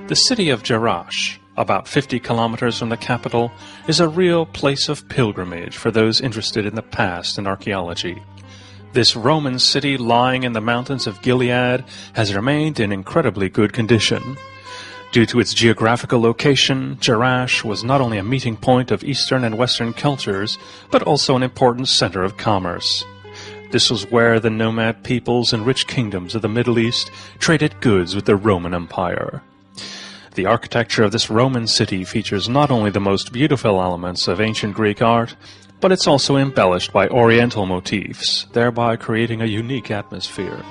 The city of Jerash, about 50 kilometers from the capital, is a real place of pilgrimage for those interested in the past and archaeology. This Roman city lying in the mountains of Gilead has remained in incredibly good condition. Due to its geographical location, Jerash was not only a meeting point of Eastern and Western cultures, but also an important center of commerce. This was where the nomad peoples and rich kingdoms of the Middle East traded goods with the Roman Empire. The architecture of this Roman city features not only the most beautiful elements of ancient Greek art, but it's also embellished by Oriental motifs, thereby creating a unique atmosphere.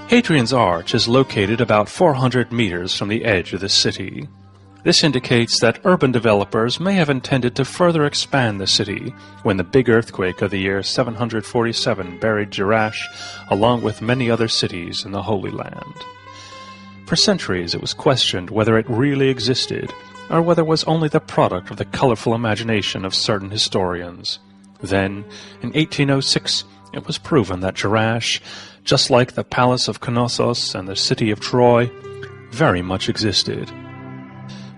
Hadrian's Arch is located about 400 meters from the edge of the city. This indicates that urban developers may have intended to further expand the city when the big earthquake of the year 747 buried Jerash along with many other cities in the Holy Land. For centuries it was questioned whether it really existed or whether it was only the product of the colorful imagination of certain historians. Then, in 1806, it was proven that Jerash, just like the Palace of Knossos and the city of Troy, very much existed.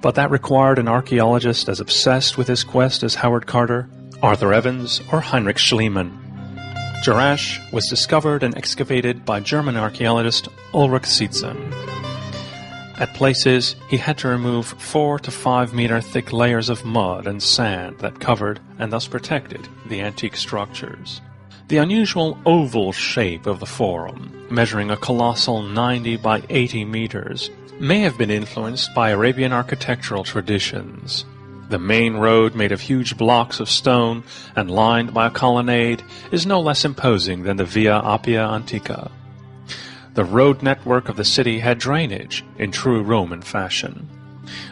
But that required an archaeologist as obsessed with his quest as Howard Carter, Arthur Evans, or Heinrich Schliemann. Jerash was discovered and excavated by German archaeologist Ulrich Sietzen. At places, he had to remove 4 to 5 meter thick layers of mud and sand that covered and thus protected the antique structures. The unusual oval shape of the forum, measuring a colossal 90 by 80 meters, may have been influenced by Arabian architectural traditions. The main road, made of huge blocks of stone and lined by a colonnade, is no less imposing than the Via Appia Antica. The road network of the city had drainage in true Roman fashion.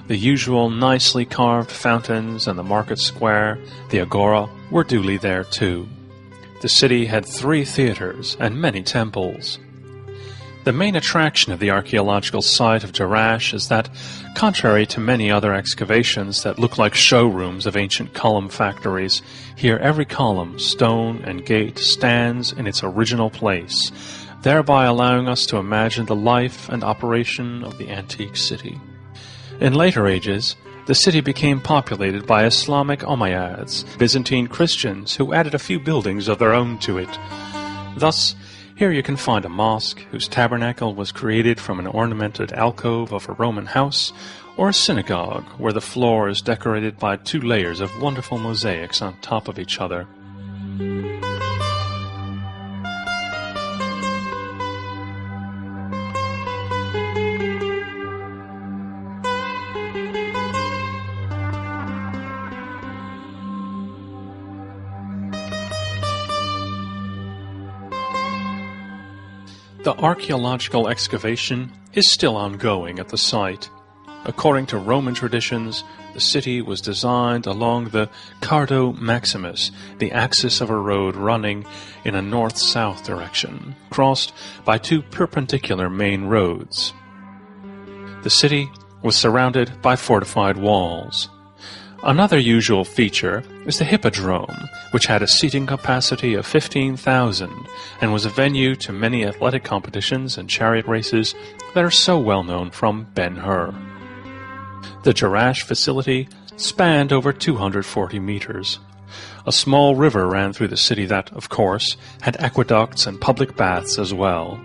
The usual nicely carved fountains and the market square, the agora, were duly there too. The city had 3 theaters and many temples. The main attraction of the archaeological site of Jerash is that, contrary to many other excavations that look like showrooms of ancient column factories, here every column, stone, and gate stands in its original place, thereby allowing us to imagine the life and operation of the antique city. In later ages, the city became populated by Islamic Umayyads, Byzantine Christians who added a few buildings of their own to it. Thus, here you can find a mosque whose tabernacle was created from an ornamented alcove of a Roman house, or a synagogue where the floor is decorated by 2 layers of wonderful mosaics on top of each other. The archaeological excavation is still ongoing at the site. According to Roman traditions, the city was designed along the Cardo Maximus, the axis of a road running in a north-south direction, crossed by 2 perpendicular main roads. The city was surrounded by fortified walls. Another usual feature is the Hippodrome, which had a seating capacity of 15,000 and was a venue to many athletic competitions and chariot races that are so well known from Ben-Hur. The Jerash facility spanned over 240 meters. A small river ran through the city that, of course, had aqueducts and public baths as well.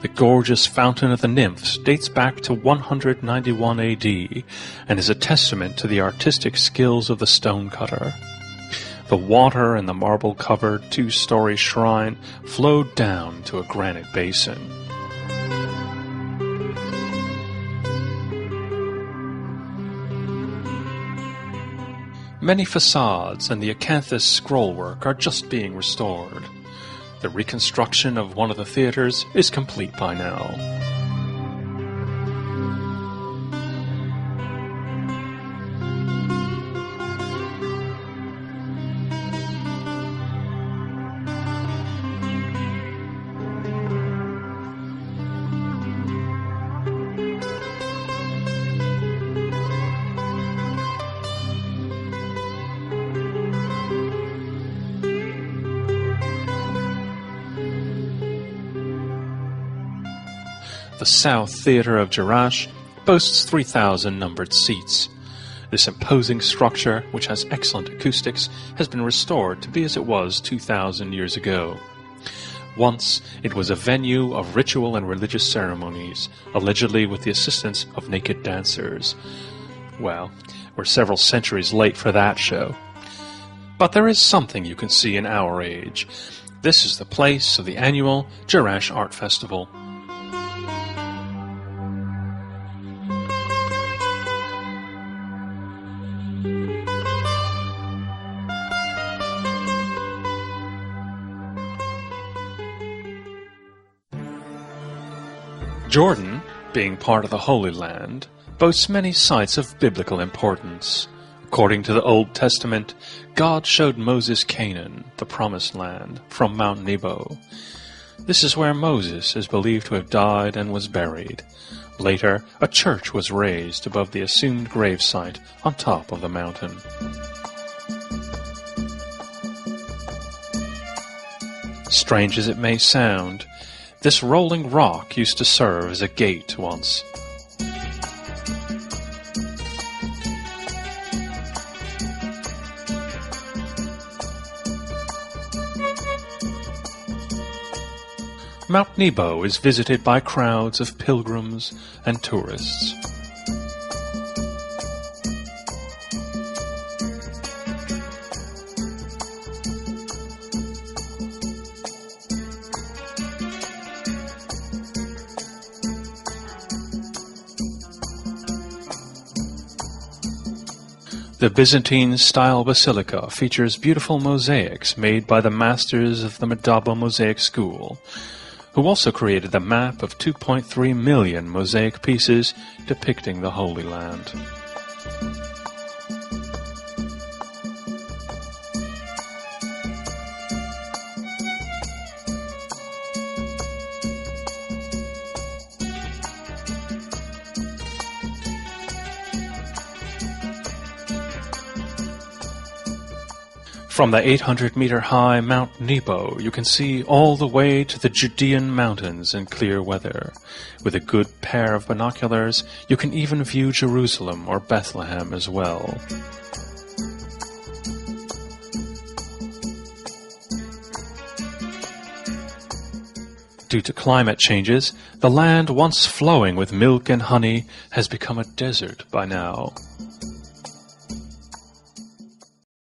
The gorgeous Fountain of the Nymphs dates back to 191 AD and is a testament to the artistic skills of the stonecutter. The water in the marble-covered 2-story shrine flowed down to a granite basin. Many facades and the acanthus scrollwork are just being restored. The reconstruction of one of the theaters is complete by now. The South Theatre of Jerash boasts 3,000 numbered seats. This imposing structure, which has excellent acoustics, has been restored to be as it was 2,000 years ago. Once, it was a venue of ritual and religious ceremonies, allegedly with the assistance of naked dancers. Well, we're several centuries late for that show. But there is something you can see in our age. This is the place of the annual Jerash Art Festival. Jordan, being part of the Holy Land, boasts many sites of biblical importance. According to the Old Testament, God showed Moses Canaan, the Promised Land, from Mount Nebo. This is where Moses is believed to have died and was buried. Later, a church was raised above the assumed gravesite on top of the mountain. Strange as it may sound, this rolling rock used to serve as a gate once. Mount Nebo is visited by crowds of pilgrims and tourists. The Byzantine-style basilica features beautiful mosaics made by the masters of the Madaba Mosaic School, who also created the map of 2.3 million mosaic pieces depicting the Holy Land. From the 800-meter-high Mount Nebo, you can see all the way to the Judean mountains in clear weather. With a good pair of binoculars, you can even view Jerusalem or Bethlehem as well. Due to climate changes, the land once flowing with milk and honey has become a desert by now.